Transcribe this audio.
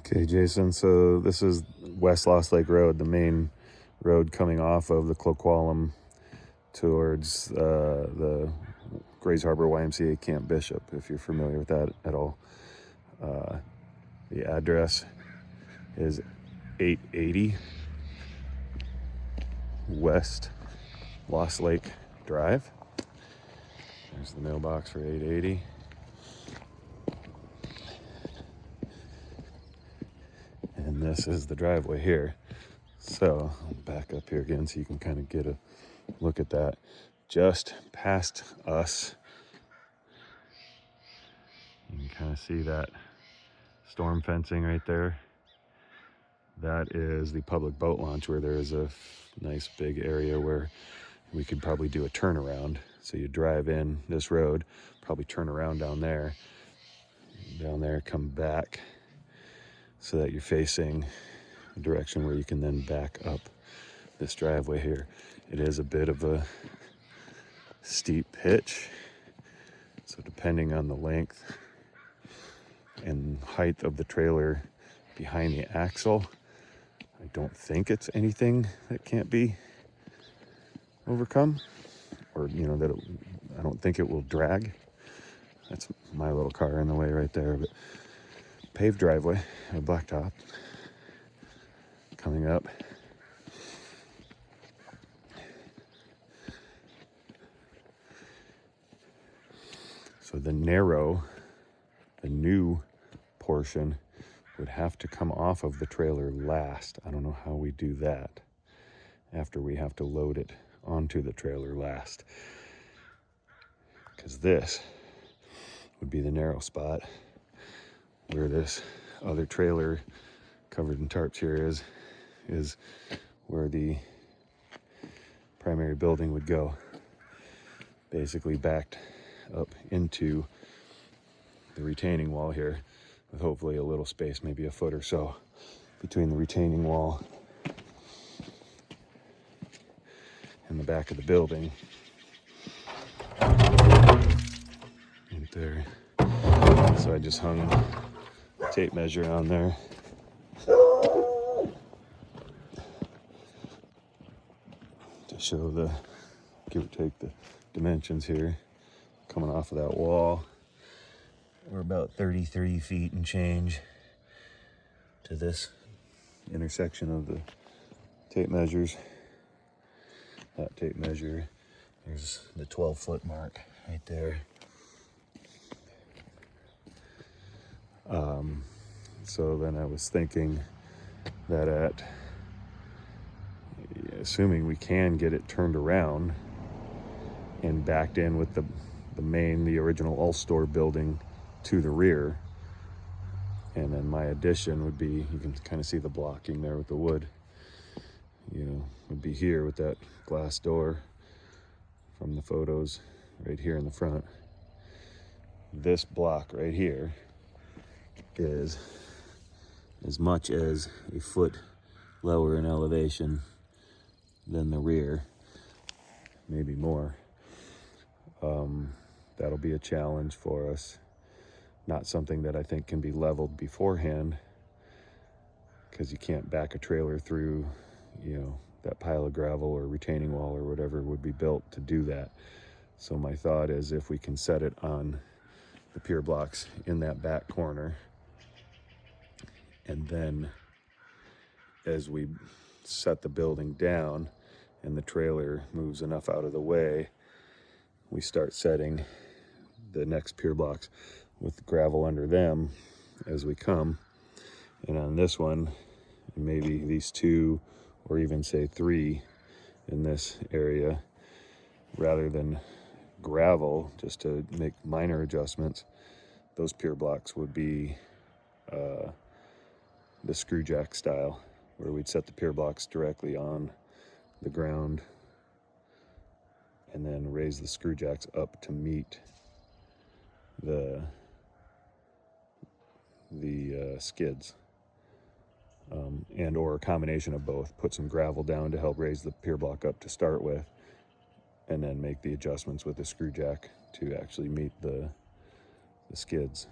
Okay, Jason, so this is West Lost Lake Road, the main road coming off of the Cloqualum towards the Grays Harbor YMCA Camp Bishop, if you're familiar with that at all. The address is 880 West Lost Lake Drive. There's the mailbox for 880. And this is the driveway here. So I'll back up here again so you can kind of get a look at that. Just past us, you can kind of see that storm fencing right there. That is the public boat launch, where there is a nice big area where we could probably do a turnaround. So you drive in this road, probably turn around down there, come back, so that you're facing a direction where you can then back up this driveway here. It is a bit of a steep pitch, so depending on the length and height of the trailer behind the axle, I don't think it's anything that can't be overcome, or that I don't think it will drag. That's my little car in the way right there. But paved driveway, a blacktop coming up. So the new portion would have to come off of the trailer last. I don't know how we do that after we have to load it onto the trailer last, because this would be the narrow spot where this other trailer covered in tarps here is where the primary building would go, basically backed up into the retaining wall here, with hopefully a little space, maybe a foot or so between the retaining wall and the back of the building. Right there. So I just hung a tape measure on there. To show the, give or take, the dimensions here coming off of that wall. We're about 33 feet and change to this intersection of the tape measures. That tape measure, there's the 12-foot mark right there. So then I was thinking that assuming we can get it turned around and backed in with the original All-Store building to the rear, and then my addition would be, you can kind of see the blocking there with the wood, would be here with that glass door from the photos right here in the front. This block right here is as much as a foot lower in elevation than the rear, maybe more. That'll be a challenge for us. Not something that I think can be leveled beforehand, because you can't back a trailer through, that pile of gravel or retaining wall or whatever would be built to do that. So my thought is, if we can set it on the pier blocks in that back corner, and then as we set the building down and the trailer moves enough out of the way, we start setting the next pier blocks with gravel under them as we come. And on this one, maybe these two, or even say three in this area, rather than gravel, just to make minor adjustments, those pier blocks would be the screw jack style, where we'd set the pier blocks directly on the ground and then raise the screw jacks up to meet the skids, and or a combination of both. Put some gravel down to help raise the pier block up to start with, and then make the adjustments with the screw jack to actually meet the skids.